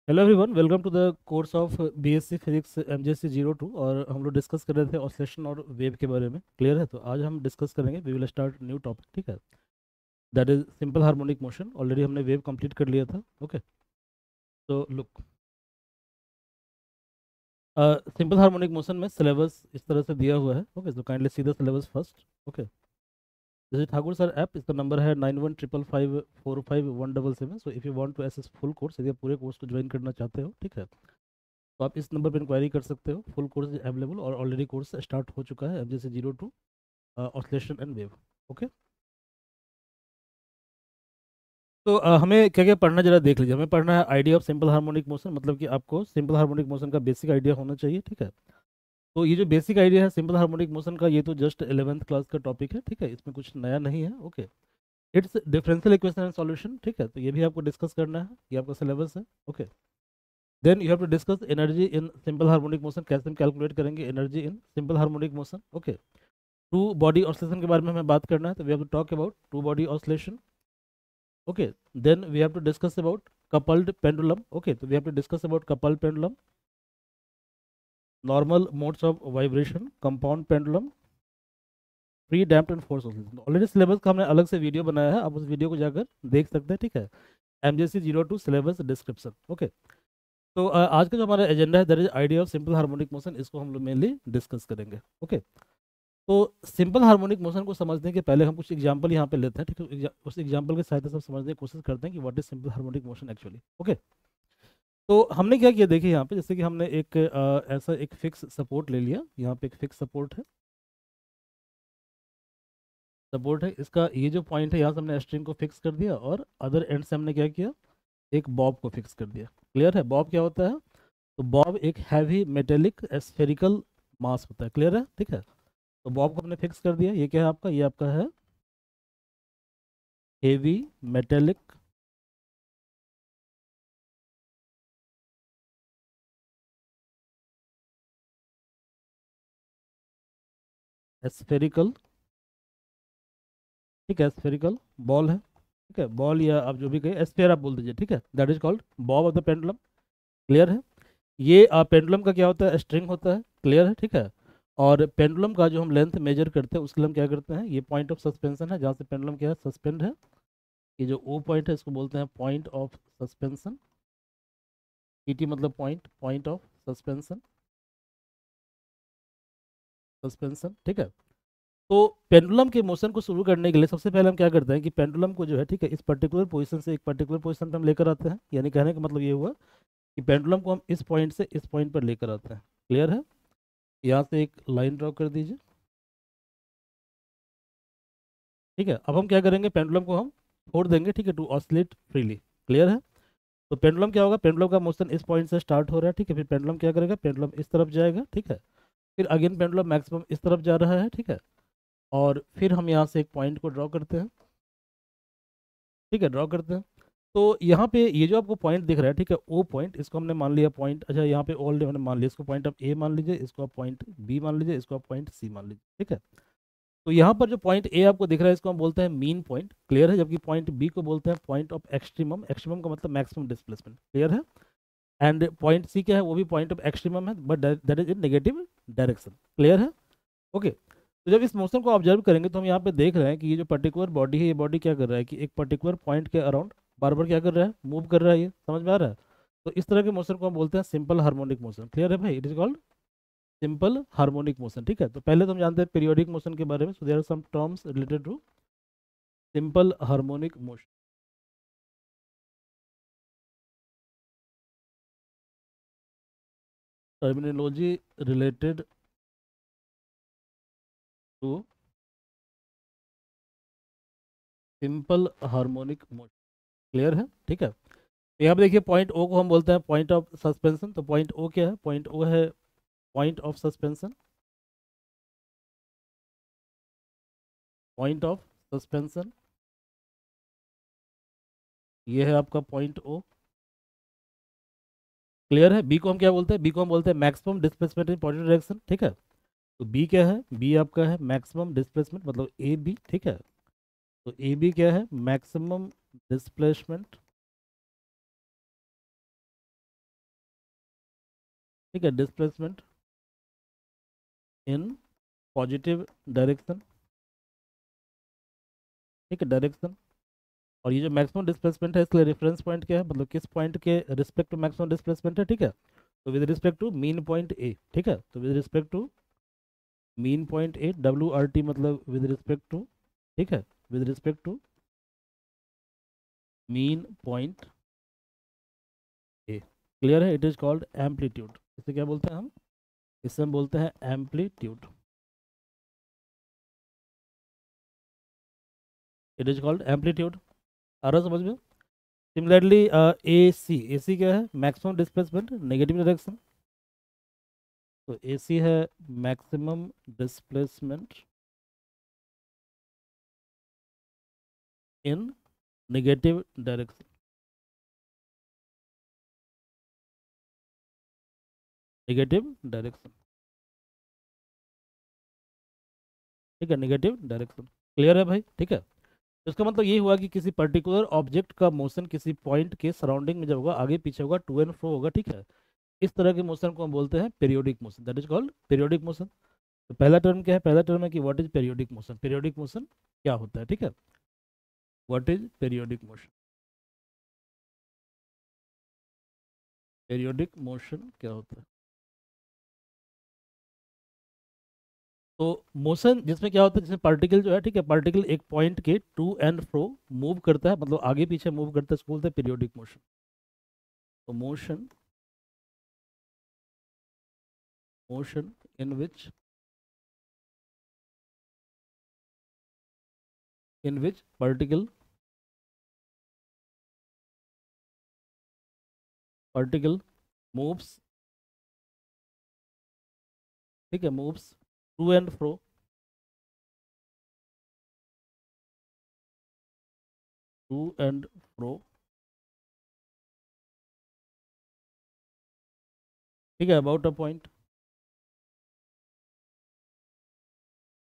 Hello everyone, welcome to the course of BSc physics MJC 02। और हम लोग discuss कर रहे थे ऑसिलेशन और वेव के बारे में। क्लियर है? तो आज हम डिस्कस करेंगे, we will start new topic. ठीक है, that is simple harmonic motion. Already हमने वेव कंप्लीट कर लिया था। ओके, तो लुक, सिंपल हार्मोनिक मोशन में सिलेबस इस तरह से दिया हुआ है। ओके, तो kindly see the syllabus first. Okay, जैसे ठाकुर सर ऐप, इसका नंबर है 9155545177। So if you want to access full course, यदि आप पूरे कोर्स को ज्वाइन करना चाहते हो, ठीक है, तो आप इस नंबर पर इंक्वायरी कर सकते हो। फुल कोर्स अवेलेबल और ऑलरेडी कोर्स स्टार्ट हो चुका है, MJC 02 oscillation and wave. Okay, तो हमें क्या क्या पढ़ना, जरा देख लीजिए। हमें पढ़ना है idea of simple harmonic motion, मतलब कि आपको सिंपल हार्मोनिक मोशन का बेसिक आइडिया होना चाहिए। ठीक है, तो ये जो बेसिक आइडिया है सिंपल हार्मोनिक मोशन का, ये तो जस्ट 11th क्लास का टॉपिक है। ठीक है, इसमें कुछ नया नहीं है। Okay, it's differential equation and solution. ठीक है, तो ये भी आपको डिस्कस करना है, ये आपका सिलेबस है। Okay, then you have to discuss energy in simple harmonic motion, कैसे हम कैलकुलेट करेंगे energy in simple harmonic motion. Okay, two body oscillation के बारे में हमें बात करना है, तो we have to talk about two body oscillation. Okay, then we have to discuss about coupled pendulum. Okay, so we have to discuss about coupled pendulum, normal modes of vibration, compound pendulum, free damped and force oscillation. Already syllabus का हमने अलग से video बनाया है, आप उस video को जाकर देख सकते हैं। ठीक है, एमजेसी 02 सिलेबस डिस्क्रिप्शन। ओके, तो आज का जो हमारा एजेंडा है, that is idea of simple harmonic motion, इसको हम लोग मेनली डिस्कस करेंगे। ओके, तो सिंपल हार्मोनिक मोशन को समझने के पहले हम कुछ एग्जांपल यहाँ पे लेते हैं। ठीक है, उस एग्जांपल की सहायता से हम समझने की कोशिश करते हैं कि what is simple harmonic motion actually. Okay, तो हमने क्या किया, देखिए यहाँ पे, जैसे कि हमने एक ऐसा एक फिक्स सपोर्ट ले लिया। यहाँ पे एक फिक्स सपोर्ट है, इसका ये जो पॉइंट है, यहाँ से हमने स्ट्रिंग को फिक्स कर दिया और अदर एंड से हमने क्या किया, एक बॉब को फिक्स कर दिया। क्लियर है? बॉब क्या होता है? तो बॉब एक हैवी मेटेलिक स्फेरिकल मास होता है। क्लियर है? ठीक है, तो बॉब को हमने फिक्स कर दिया। ये क्या है आपका? ये आपका है हेवी मेटेलिक स्फेरिकल, ठीक है, स्फेरिकल बॉल है। ठीक है, बॉल या आप जो भी कहे, स्फेयर आप बोल दीजिए। ठीक है, that is called Bob of the pendulum. Clear है? ये पेंडुलम का क्या होता है? स्ट्रिंग होता है। क्लियर है? ठीक है, और पेंडुलम का जो हम लेंथ मेजर करते हैं, उसके लिए हम क्या करते हैं, ये पॉइंट ऑफ सस्पेंशन है, जहाँ से पेंडुलम क्या है, सस्पेंड है। ये जो ओ पॉइंट है, इसको बोलते हैं पॉइंट ऑफ सस्पेंशन। पीटी मतलब point, point of suspension, suspension. ठीक है, तो पेंडुलम के मोशन को शुरू करने के लिए सबसे पहले हम क्या करते हैं कि पेंडुलम को जो है, ठीक है, इस पर्टिकुलर पोजीशन से एक पर्टिकुलर पोजीशन पे हम लेकर आते हैं। यानी कहने का मतलब ये हुआ कि पेंडुलम को हम इस पॉइंट से इस पॉइंट पर लेकर आते हैं। क्लियर है? यहाँ से एक लाइन ड्रॉ कर दीजिए। ठीक है, अब हम क्या करेंगे, पेंडुलम को हम छोड़ देंगे। ठीक है, टू ऑसिलेट फ्रीली। क्लियर है? तो पेंडुलम क्या होगा, पेंडुलम का मोशन इस पॉइंट से स्टार्ट हो रहा है। ठीक है, फिर पेंडुलम क्या करेगा, पेंडुलम इस तरफ जाएगा। ठीक है, फिर अगेन पेंडुलम मैक्सिमम इस तरफ जा रहा है। ठीक है, और फिर हम यहाँ से एक पॉइंट को ड्रॉ करते हैं। ठीक है, ड्रॉ करते हैं। तो यहाँ पे ये जो आपको पॉइंट दिख रहा है, ठीक है, ओ पॉइंट, इसको हमने मान लिया पॉइंट। अच्छा, यहाँ पे ऑलरेडी हमने मान लिया, इसको पॉइंट आप ए मान लीजिए, इसको आप पॉइंट बी मान लीजिए, इसको आप पॉइंट सी मान लीजिए। ठीक है, तो यहाँ पर जो पॉइंट ए आपको दिख रहा है, इसको हम बोलते हैं मीन पॉइंट। क्लियर है? जबकि पॉइंट बी को बोलते हैं पॉइंट ऑफ एक्सट्रीमम। एक्सट्रीमम का मतलब मैक्सिमम डिस्प्लेसमेंट। क्लियर है? एंड पॉइंट सी क्या है, वो भी पॉइंट ऑफ एक्सट्रीमम है, but that is in negative direction. Clear है? ओके, तो जब इस मोशन को ऑब्जर्व करेंगे, तो हम यहाँ पे देख रहे हैं कि ये जो पर्टिकुलर बॉडी है, ये बॉडी क्या कर रहा है कि एक पर्टिकुलर पॉइंट के अराउंड बार बार क्या कर रहा है, मूव कर रहा है। ये समझ में आ रहा है? तो इस तरह के मोशन को हम बोलते हैं सिंपल हार्मोनिक मोशन। क्लियर है भाई? It is called simple harmonic motion. ठीक है, तो पहले तो हम जानते हैं पीरियोडिक मोशन के बारे में। So there are some terms related to simple harmonic motion. Terminology related to simple harmonic motion. Clear है? ठीक है, तो यहाँ पे देखिए, पॉइंट ओ को हम बोलते हैं पॉइंट ऑफ सस्पेंशन। तो पॉइंट ओ क्या है? पॉइंट ओ है point of suspension, point of suspension. ये है आपका पॉइंट ओ। क्लियर है? बी को हम क्या बोलते हैं? बी को हम बोलते हैं maximum displacement in positive direction. ठीक है, तो बी क्या है? बी आपका है मैक्सिमम डिस्प्लेसमेंट, मतलब ए बी। ठीक है, तो ए बी क्या है? मैक्सिमम डिस्प्लेसमेंट ठीक है, डिस्प्लेसमेंट इन पॉजिटिव डायरेक्शन, ठीक है, डायरेक्शन। और ये जो मैक्सिमम डिस्प्लेसमेंट है इसके लिए रेफरेंस पॉइंट क्या है, मतलब किस पॉइंट के रिस्पेक्ट टू मैक्सिमम डिस्प्लेसमेंट है, ठीक है। तो with respect to mean point A, ठीक है, तो with respect to mean point A, W R T मतलब विद रिस्पेक्ट टू, ठीक है, with respect to mean point A. Clear है, इट इज कॉल्ड एम्पलीट्यूड। इसे क्या बोलते हैं हम, इसे हम बोलते हैं amplitude, it is called amplitude. आ रहा समझ में। सिमिलरली ए सी क्या है, मैक्सिमम डिस्प्लेसमेंट नेगेटिव डायरेक्शन। तो ए सी है maximum displacement in negative direction, negative direction, ठीक है, नेगेटिव डायरेक्शन। क्लियर है भाई, ठीक है। तो इसका मतलब ये हुआ कि किसी पर्टिकुलर ऑब्जेक्ट का मोशन किसी पॉइंट के सराउंडिंग में जब होगा, आगे पीछे होगा, टू एंड फ्रो होगा, ठीक है। इस तरह के मोशन को हम बोलते हैं periodic motion, that is called periodic motion. तो पहला टर्म क्या है, पहला टर्म है कि what is periodic motion, periodic motion क्या होता है, ठीक है, what is periodic motion, periodic motion क्या होता है। तो मोशन जिसमें क्या होता है, जिसमें पार्टिकल जो है, ठीक है, पार्टिकल एक पॉइंट के टू एंड फ्रो मूव करता है, मतलब आगे पीछे मूव करता है, इसको बोलते हैं पीरियोडिक मोशन। तो motion, motion in which, in which particle, particle moves, ठीक है, moves to and fro, to and fro, ठीक है, अबाउट अ पॉइंट,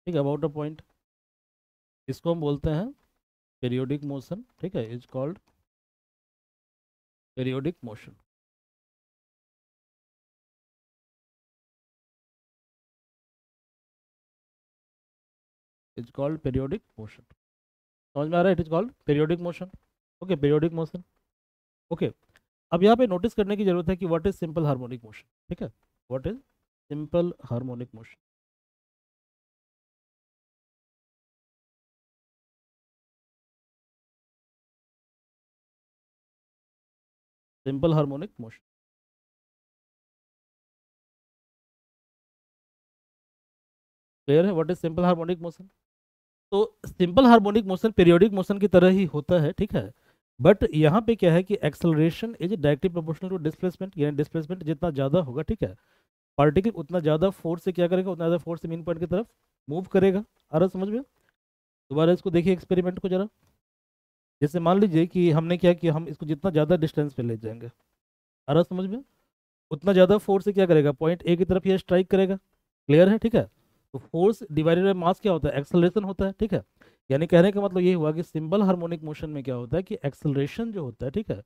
ठीक है, अबाउट अ पॉइंट, इसको हम बोलते हैं पीरियोडिक मोशन, ठीक है, is called periodic motion, is called periodic motion. समझ में आ रहा है, it is called periodic motion. Okay, periodic motion. Okay, अब यहाँ पे नोटिस करने की जरूरत है कि what is simple harmonic motion, ठीक है, what is simple harmonic motion. Simple harmonic motion, clear है, what is simple harmonic motion. तो simple harmonic motion periodic motion की तरह ही होता है, ठीक है। बट यहाँ पे क्या है कि acceleration is directly proportional to displacement, यानी डिस्प्लेसमेंट जितना ज़्यादा होगा, ठीक है, पार्टिकल उतना ज़्यादा फोर्स से क्या करेगा, उतना ज़्यादा फोर्स से मेन पॉइंट की तरफ मूव करेगा। आ रहा समझ में। दोबारा इसको देखिए एक्सपेरिमेंट को जरा। जैसे मान लीजिए कि हमने क्या किया, हम इसको जितना ज़्यादा डिस्टेंस पे ले जाएंगे, आ रहा समझ में, उतना ज़्यादा फोर्स से क्या करेगा, पॉइंट ए की तरफ ये स्ट्राइक करेगा। क्लियर है, ठीक है। तो फोर्स डिवाइडेड बाय मास क्या होता है, एक्सेलरेशन होता है, ठीक है। यानी कहने का मतलब ये हुआ कि सिंपल हार्मोनिक मोशन में क्या होता है कि एक्सेलरेशन जो होता है, ठीक है,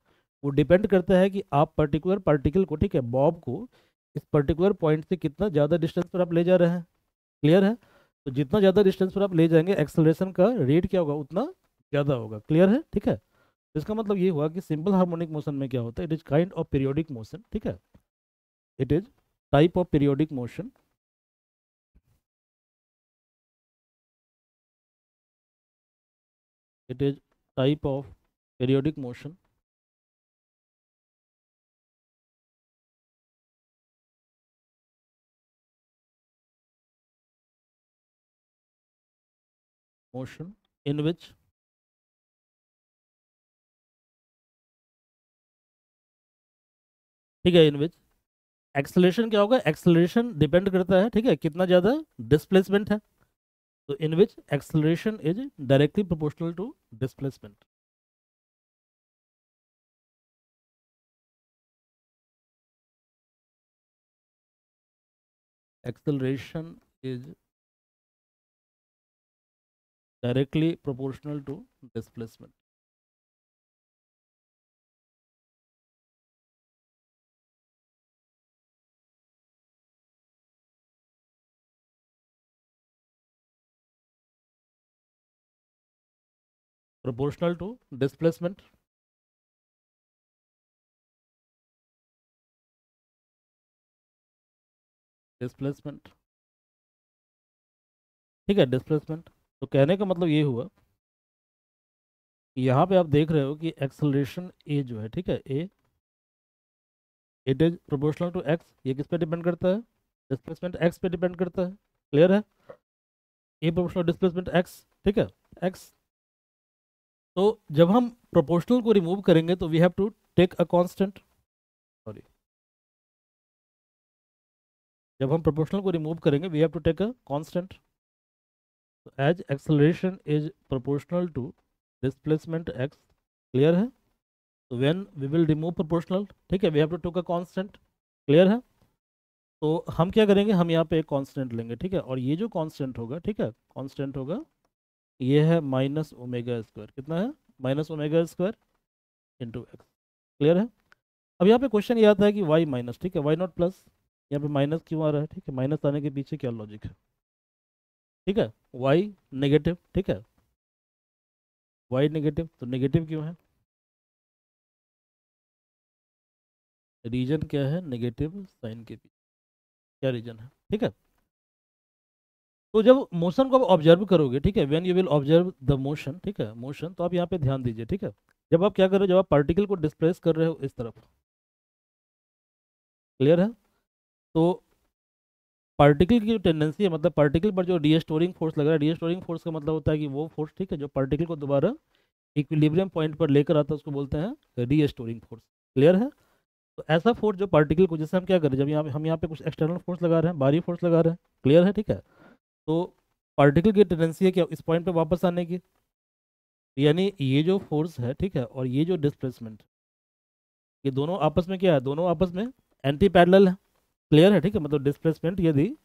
वो डिपेंड करता है कि आप पर्टिकुलर पार्टिकल को, ठीक है, बॉब को इस पर्टिकुलर पॉइंट से कितना ज़्यादा डिस्टेंस पर आप ले जा रहे हैं। क्लियर है। तो जितना ज़्यादा डिस्टेंस पर आप ले जाएंगे, एक्सेलरेशन का रेट क्या होगा, उतना ज़्यादा होगा। क्लियर है, ठीक है। तो इसका मतलब ये हुआ कि सिंपल हार्मोनिक मोशन में क्या होता है, it is kind of periodic motion, ठीक है, it is type of periodic motion, it is type of periodic motion, motion in which, ठीक है, in which एक्सेलरेशन क्या होगा, एक्सेलरेशन डिपेंड करता है, ठीक है, कितना ज़्यादा डिस्प्लेसमेंट है। तो in which acceleration is directly proportional to displacement, acceleration is directly proportional to displacement. Proportional to displacement, displacement, ठीक है, डिस्प्लेसमेंट। तो कहने का मतलब ये हुआ कि यहाँ पे आप देख रहे हो कि एक्सेलरेशन ए जो है, ठीक है, A it is proportional to X. ये किस पे डिपेंड करता है? डिस्प्लेसमेंट एक्स पे डिपेंड करता है। क्लियर है? ए प्रोपोर्शनल डिस्प्लेसमेंट एक्स, ठीक है, एक्स। तो जब हम प्रोपोर्शनल को रिमूव करेंगे तो we have to take a constant, sorry, जब हम प्रोपोर्शनल को रिमूव करेंगे we have to take a constant. तो as acceleration is proportional to displacement X, clear है? तो when we will remove proportional, ठीक है, we have to take a constant, clear है? तो हम क्या करेंगे, हम यहाँ पे एक कांस्टेंट लेंगे, ठीक है, और ये जो कांस्टेंट होगा, ठीक है, कांस्टेंट होगा, ये है माइनस ओमेगा स्क्वायर। कितना है? Minus omega square into x, clear है? अब यहाँ पे क्वेश्चन ये आता है कि वाई माइनस, ठीक है, वाई नॉट प्लस, यहाँ पे माइनस क्यों आ रहा है? ठीक है, माइनस आने के पीछे क्या लॉजिक है? ठीक है, वाई नेगेटिव, ठीक है, वाई नेगेटिव, तो नेगेटिव क्यों है? रीजन क्या है नेगेटिव साइन के पीछे? क्या रीजन है? ठीक है, तो जब मोशन को आप ऑब्जर्व करोगे, ठीक है, when you will observe the motion, ठीक है, मोशन, तो आप यहाँ पे ध्यान दीजिए, ठीक है, जब आप क्या कर रहे हो, जब आप पार्टिकल को डिस्प्लेस कर रहे हो इस तरफ, क्लियर है, तो पार्टिकल की जो टेंडेंसी है, मतलब पार्टिकल पर जो रीस्टोरिंग फोर्स लग रहा है, रीस्टोरिंग फोर्स का मतलब होता है कि वो फोर्स, ठीक है, जो पार्टिकल को दोबारा इक्विलिब्रियम पॉइंट पर लेकर आता है उसको बोलते हैं रीस्टोरिंग फोर्स, क्लियर है? तो ऐसा फोर्स जो पार्टिकल को, जैसे हम क्या करें, जब यहाँ पे हम यहाँ पे कुछ एक्सटर्नल फोर्स लगा रहे हैं, बाहरी फोर्स लगा रहे हैं, क्लियर है? ठीक है, तो पार्टिकल की टेंडेंसी है क्या, इस पॉइंट पे वापस आने की, यानी ये जो फोर्स है, ठीक है, और ये जो डिस्प्लेसमेंट, ये दोनों आपस में क्या है, दोनों आपस में एंटी पैरेलल है, क्लियर है? ठीक है, मतलब डिस्प्लेसमेंट यदि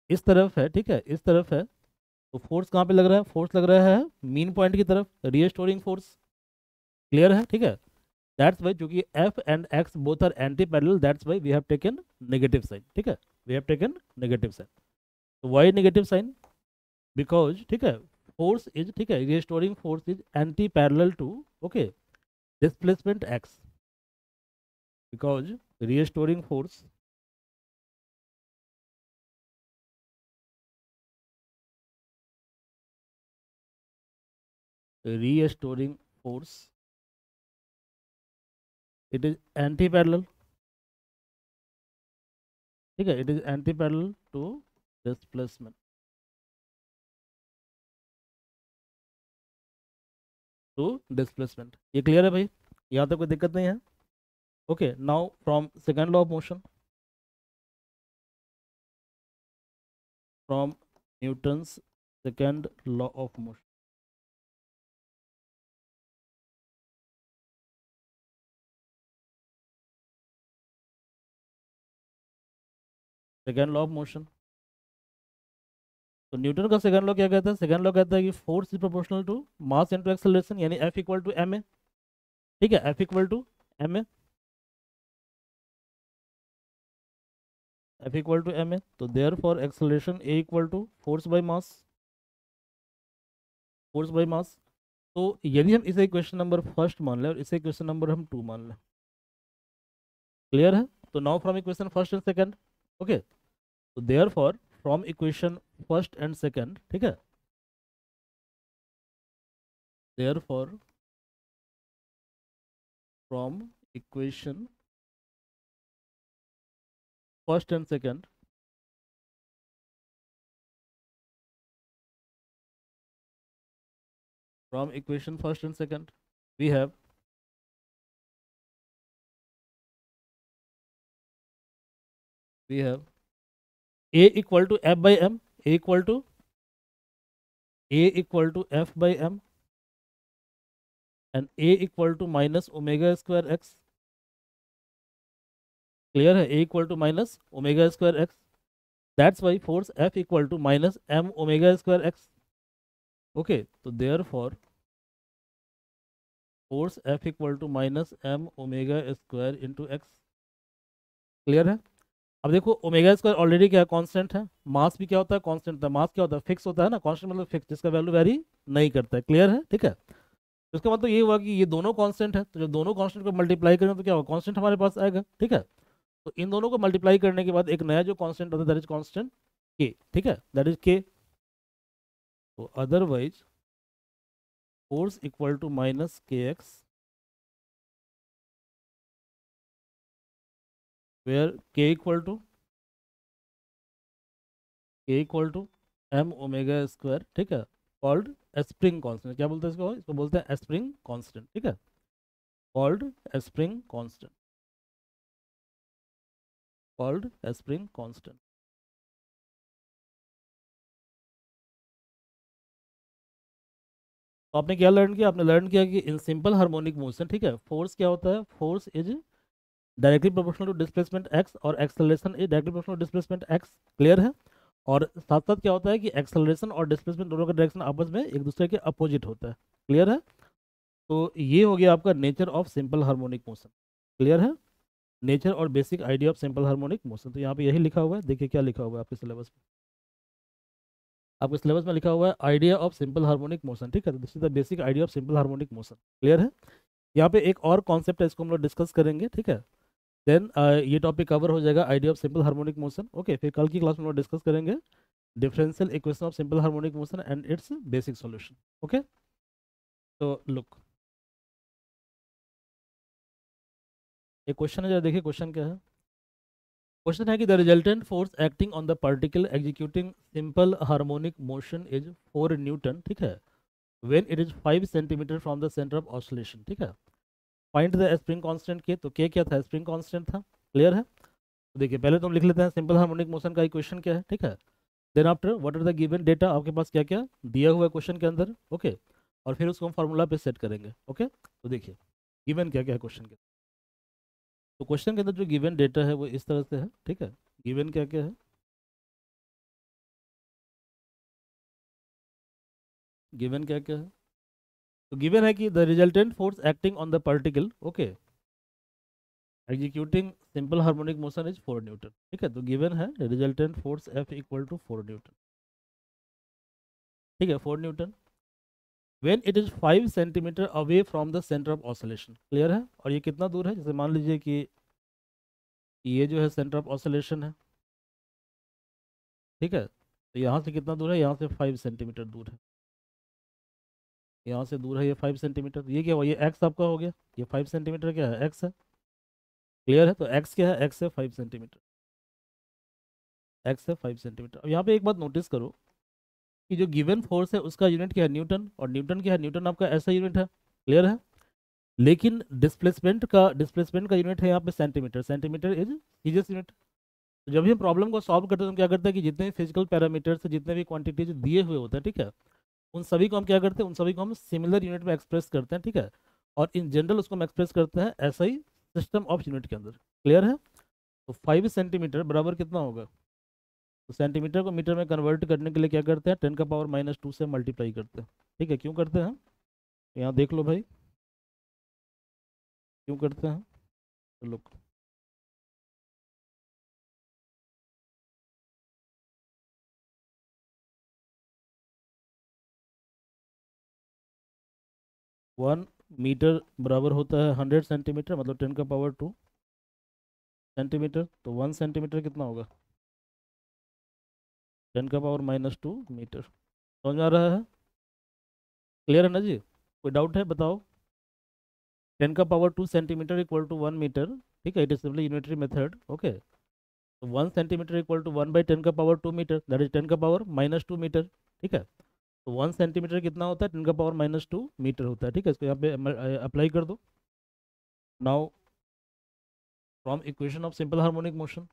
इस तरफ है, ठीक है, इस तरफ है, तो फोर्स कहाँ पे लग रहा है? फोर्स लग रहा है मीन पॉइंट की तरफ, रीस्टोरिंग फोर्स, क्लियर है? ठीक है, दैट्स वाई, क्योंकि F and X both are anti parallel, that's why we have taken negative sign, ठीक है, we have taken negative sign. तो वाई नेगेटिव साइन? बिकॉज, ठीक है, फोर्स इज, ठीक है, restoring force is anti parallel to, okay, displacement X, because restoring force, restoring force, it is anti parallel, ठीक है, it is anti parallel to displacement, to displacement. ये clear है भाई? यहाँ तक कोई दिक्कत नहीं है? Okay, now from second law of motion, from Newton's second law of motion, second law of motion, तो न्यूटन का सेकंड लॉ क्या कहता है? सेकंड लॉ कहता है कि force is proportional to mass into acceleration, यानी F equal to M A, ठीक है, F equal to M A, F equal to M A, तो therefore acceleration A equal to force by mass, force by mass. तो यदि हम इसे equation number first मान लें और इसे इक्वेशन नंबर हम टू मान लें, क्लियर है? तो now from equation first and second, okay, तो therefore from equation first and second, ठीक है, therefore from equation first and second, from equation first and second we have a equal to f by m, a equal to f by m, and a equal to minus omega square x, clear है? a equal to minus omega square x, that's why force f equal to minus m omega square x, okay, तो therefore force f equal to minus m omega square into x, clear है? अब देखो omega square already क्या constant है, मास भी क्या होता है, कांस्टेंट होता है, मास क्या होता है, फिक्स होता है ना, कांस्टेंट मतलब फिक्स, जिसका वैल्यू वेरी नहीं करता है, क्लियर है? ठीक है, उसका मतलब ये हुआ कि ये दोनों कांस्टेंट है, तो जब दोनों कांस्टेंट को मल्टीप्लाई करें तो क्या होगा, कांस्टेंट हमारे पास आएगा, ठीक है। तो इन दोनों को मल्टीप्लाई करने के बाद एक नया जो कांस्टेंट होता है दैट इज कांस्टेंट के, ठीक है, दैट इज के। तो otherwise force equal to minus K X, where K equal to M omega square, ठीक है, कॉल्ड स्प्रिंग कांस्टेंट। क्या बोलते हैं इसको, इसको बोलते हैं स्प्रिंग कांस्टेंट, ठीक है, called spring constant, called spring constant. तो आपने क्या लर्न किया, आपने लर्न किया कि इन सिंपल हार्मोनिक मोशन, ठीक है, फोर्स क्या होता है, force is directly proportional to displacement X और acceleration is directly proportional to displacement X, clear है। और साथ साथ क्या होता है कि एक्सेलरेशन और डिस्प्लेसमेंट दोनों का डायरेक्शन आपस में एक दूसरे के अपोजिट होता है, क्लियर है। तो ये हो गया आपका nature of simple harmonic motion, clear है, नेचर और basic idea of simple harmonic motion. तो यहाँ पे यही लिखा हुआ है, देखिए क्या लिखा हुआ है आपके सिलेबस में, आपके सिलेबस में लिखा हुआ है idea of simple harmonic motion, ठीक है, तो this is the basic idea of simple harmonic motion, clear है। यहाँ पे एक और कॉन्सेप्ट है, इसको हम लोग डिस्कस करेंगे, ठीक है, देन ये टॉपिक कवर हो जाएगा idea of simple harmonic motion, okay. फिर कल की क्लास में हम लोग डिस्कस करेंगे differential equation of simple harmonic motion and it's basic solution, okay. तो लुक, एक क्वेश्चन है, जरा देखिए क्वेश्चन क्या है। क्वेश्चन है कि the resultant force acting on the particle executing simple harmonic motion is 4 newton, ठीक है, when it is 5 centimetre from the centre of oscillation, ठीक है। फाइंड द स्प्रिंग कांस्टेंट के, तो के क्या था, स्प्रिंग कांस्टेंट था, क्लियर है। तो देखिए पहले तो हम लिख लेते हैं सिंपल हार्मोनिक मोशन का इक्वेशन क्या है, ठीक है। Then after what are the given data, आपके पास क्या क्या दिया हुआ है क्वेश्चन के अंदर, ओके। और फिर उसको हम फार्मूला पे सेट करेंगे, ओके। तो देखिए गिवन क्या क्या है क्वेश्चन के, तो क्वेश्चन के अंदर जो गिवन डेटा है वो इस तरह से है, ठीक है। गिवन क्या क्या है, गिवन क्या क्या है, तो गिवन है कि the resultant force acting on the particle, okay, executing simple harmonic motion is 4 newton, ठीक है। तो गिवन है resultant force F equal to 4 newton, ठीक है, 4 newton when it is 5 centimetre away from the centre of oscillation, clear है। और ये कितना दूर है, जैसे मान लीजिए कि ये जो है सेंटर ऑफ ऑसिलेशन है, ठीक है, तो यहाँ से कितना दूर है, यहाँ से 5 सेंटीमीटर दूर है, यहाँ से दूर है ये 5 सेंटीमीटर, ये क्या हुआ, ये एक्स आपका हो गया, ये 5 सेंटीमीटर क्या है, एक्स है, क्लियर है। तो एक्स क्या है, एक्स है 5 सेंटीमीटर, एक्स है 5 सेंटीमीटर। अब यहाँ पे एक बात नोटिस करो कि जो गिवन फोर्स है उसका यूनिट क्या है, न्यूटन, और न्यूटन क्या है, न्यूटन आपका ऐसा यूनिट है, क्लियर है। लेकिन डिस्प्लेसमेंट का यूनिट है यहाँ पे centimetre, centimetre is CGS unit. तो जब भी हम प्रॉब्लम को सॉल्व करते हैं तो हम क्या करते हैं कि जितने भी फिजिकल पैरामीटर्स जितने भी क्वांटिटीज दिए हुए होते हैं, ठीक है, उन सभी को हम क्या करते हैं, उन सभी को हम सिमिलर यूनिट में एक्सप्रेस करते हैं, ठीक है। और इन जनरल उसको हम एक्सप्रेस करते हैं ऐसा ही सिस्टम ऑफ यूनिट के अंदर, क्लियर है। तो 5 सेंटीमीटर बराबर कितना होगा, तो सेंटीमीटर को मीटर में कन्वर्ट करने के लिए क्या करते हैं, 10⁻⁻² से मल्टीप्लाई करते हैं, ठीक है। क्यों करते हैं, यहाँ देख लो भाई, क्यों करते हैं, तो लोग 1 मीटर बराबर होता है 100 सेंटीमीटर, मतलब 10⁻² सेंटीमीटर। तो 1 सेंटीमीटर कितना होगा, 10⁻⁻² मीटर, समझ में आ रहा है, क्लियर है ना जी, कोई डाउट है बताओ। 10⁻² सेंटीमीटर इक्वल टू 1 मीटर, ठीक है, it is simply unitary method, okay. तो 1 centimetre equal to 1/10⁻² metre, that is 10⁻⁻² metre, ठीक है। तो 1 सेंटीमीटर कितना होता है, 10⁻⁻² मीटर होता है, ठीक है। इसको यहाँ पे अप्लाई कर दो। Now from equation of simple harmonic motion,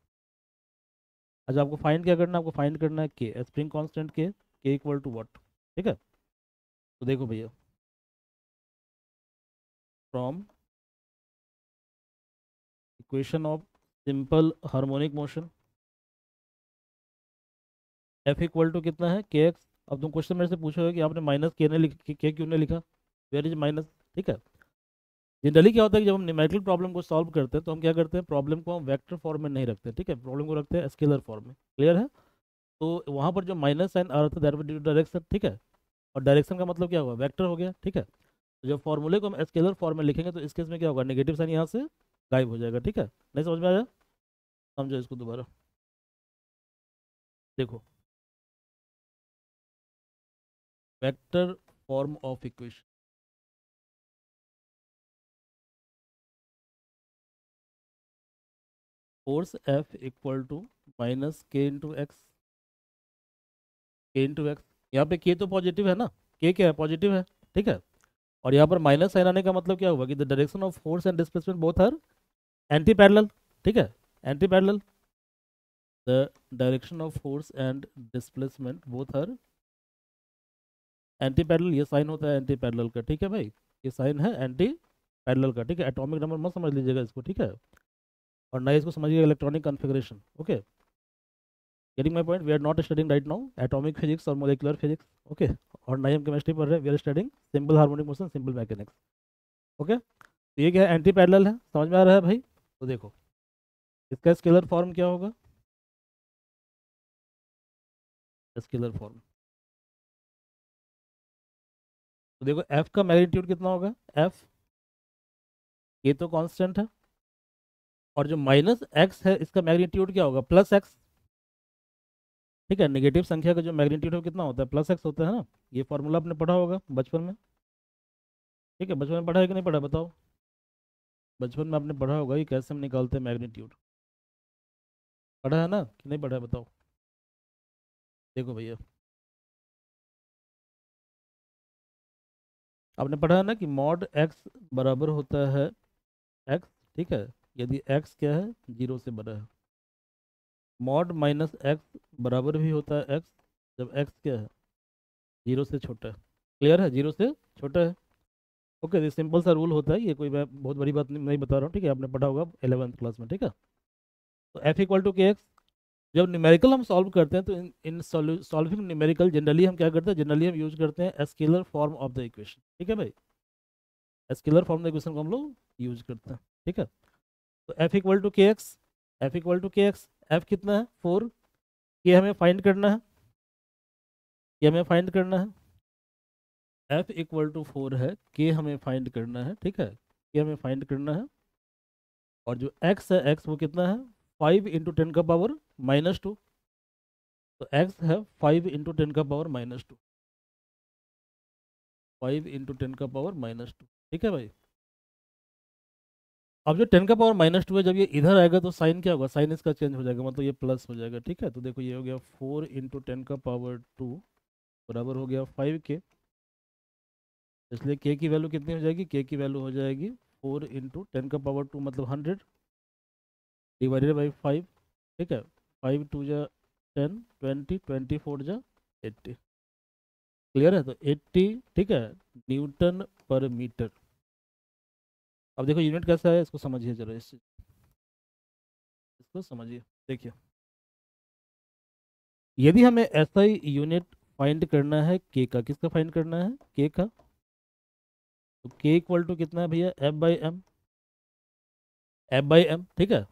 अच्छा आपको फाइंड क्या करना है, आपको फाइंड करना है K, spring constant K equal to what, ठीक है। तो देखो भैया, from equation of simple harmonic motion F equal to कितना है, के एक्स। अब तुम क्वेश्चन मेरे से पूछोगे कि आपने माइनस के ने के क्यों ने लिखा, वेयर इज माइनस, ठीक है। जनरली क्या होता है कि जब हम न्यूमेरिकल प्रॉब्लम को सॉल्व करते हैं तो हम क्या करते हैं, प्रॉब्लम को हम वेक्टर फॉर्म में नहीं रखते, ठीक है, प्रॉब्लम को रखते हैं स्केलर फॉर्म में, क्लियर है। तो वहाँ पर जो माइनस साइन आ रहा था that was due to direction, ठीक है, और डायरेक्शन का मतलब क्या हुआ, वेक्टर हो गया, ठीक है। तो जब फॉर्मूले को हम स्केलर फॉर्म में लिखेंगे तो इस केस में क्या होगा, नेगेटिव साइन यहाँ से गायब हो जाएगा, ठीक है। नहीं समझ में आया, समझो इसको दोबारा देखो। Vector form of equation, force F equal to minus K into X, K into X. यहाँ पे के तो पॉजिटिव है ना, के क्या है, पॉजिटिव है, ठीक है। और यहाँ पर माइनस साइन आने का मतलब क्या हुआ कि the direction of force and displacement both are anti parallel, ठीक है, anti parallel. The direction of force and displacement both are anti parallel, ये साइन होता है एंटी पैरेलल का, ठीक है भाई, ये साइन है एंटी पैरेलल का, ठीक है। एटॉमिक नंबर मत समझ लीजिएगा इसको, ठीक है, और ना इसको समझिएगा electronic configuration, okay. Getting my point, we are not studying right now atomic physics और मोलिकुलर फिजिक्स, ओके। और ना ही हम केमिस्ट्री पढ़ रहे हैं, we are studying simple harmonic motion, simple mechanics, okay. तो ये क्या है, एंटी पैरेलल है, समझ में आ रहा है भाई। तो देखो इसका स्केलर फॉर्म क्या होगा, स्केलर फॉर्म, तो देखो एफ का मैग्नीट्यूड कितना होगा, एफ, ये तो कांस्टेंट है, और जो माइनस एक्स है इसका मैग्नीट्यूड क्या होगा, प्लस एक्स, ठीक है। नेगेटिव संख्या का जो मैग्नीट्यूड है वो कितना होता है, प्लस एक्स होता है ना। ये फॉर्मूला आपने पढ़ा होगा बचपन में, ठीक है, बचपन में पढ़ा है कि नहीं पढ़ा, बताओ। बचपन में आपने पढ़ा होगा ये कैसे हम निकालते हैं मैग्नीट्यूड, पढ़ा है ना कि नहीं पढ़ा है, बताओ। देखो भैया, आपने पढ़ा है ना कि मॉड एक्स बराबर होता है एक्स, ठीक है, यदि एक्स क्या है, जीरो से बड़ा है। मॉड माइनस एक्स बराबर भी होता है एक्स जब एक्स क्या है, जीरो से छोटा है, क्लियर है, जीरो से छोटा है, ओके। ये सिंपल सा रूल होता है, ये कोई मैं बहुत बड़ी बात नहीं बता रहा हूँ, ठीक है, आपने पढ़ा होगा 11th क्लास में, ठीक है। तो एफ इक्वल टू के एक्स, जब न्यूमेरिकल हम सॉल्व करते हैं तो इन सॉल्विंग न्यूमेरिकल जनरली हम क्या करते हैं, जनरली हम यूज करते हैं scalar form of the equation, ठीक है भाई, scalar form of the equation को हम लोग यूज करते हैं, ठीक है। तो एफ इक्वल टू के एक्स, एफ इक्वल टू के एक्स, एफ कितना है, 4, ये हमें फाइंड करना है, ये हमें फाइंड करना है, एफ इक्वल टू 4 है, के हमें फाइंड करना है, ठीक है, के हमें फाइंड करना है। और जो एक्स है, एक्स वो कितना है, 5 × 10⁻², तो एक्स है 5 × 10⁻², 5 × 10⁻², ठीक है भाई। अब जो 10⁻² है, जब ये इधर आएगा तो साइन क्या होगा, साइन इसका चेंज हो जाएगा, मतलब ये प्लस हो जाएगा, ठीक है। तो देखो ये हो गया 4 × 10⁻² बराबर हो गया 5 के, इसलिए के की वैल्यू कितनी हो जाएगी, के की वैल्यू हो जाएगी 4 × 10⁻² मतलब 100 डिवाइडेड बाई 5, ठीक है। 5 2 जा 10, 20, 24 जा 80, क्लियर है, तो 80, ठीक है, न्यूटन पर मीटर। अब देखो यूनिट कैसा है, इसको समझिए जरा, इसको समझिए, देखिए यदि हमें ऐसा ही यूनिट फाइंड करना है के का, किसका फाइंड करना है, के का, तो के इक्वल टू कितना है भैया, F by M, F by M, ठीक है।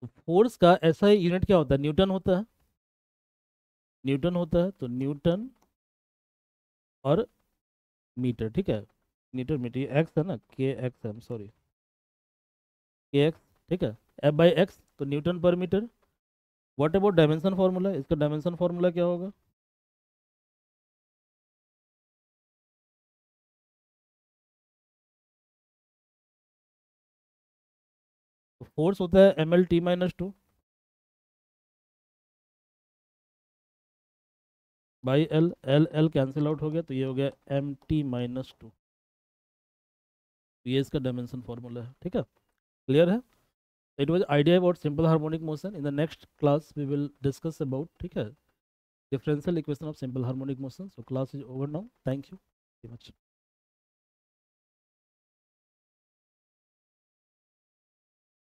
तो फोर्स का ऐसा ही यूनिट क्या होता है, न्यूटन होता है, न्यूटन होता है, तो न्यूटन और मीटर, ठीक है, मीटर मीटर, ये एक्स है ना, के एक्स है, सॉरी, के एक्स, ठीक है, एफ बाई एक्स, तो newton per metre. What about dimension formula, इसका डायमेंशन फार्मूला क्या होगा, तो फोर्स होता है ml_t_2 by L, L L cancel out हो गया, तो ये हो गया mt-2, ये इसका डायमेंशन फार्मूला है, ठीक है, क्लियर है। It was idea about simple harmonic motion, in the next class we will discuss about, ठीक है, differential equation of simple harmonic motion. So class is over now, thank you very much.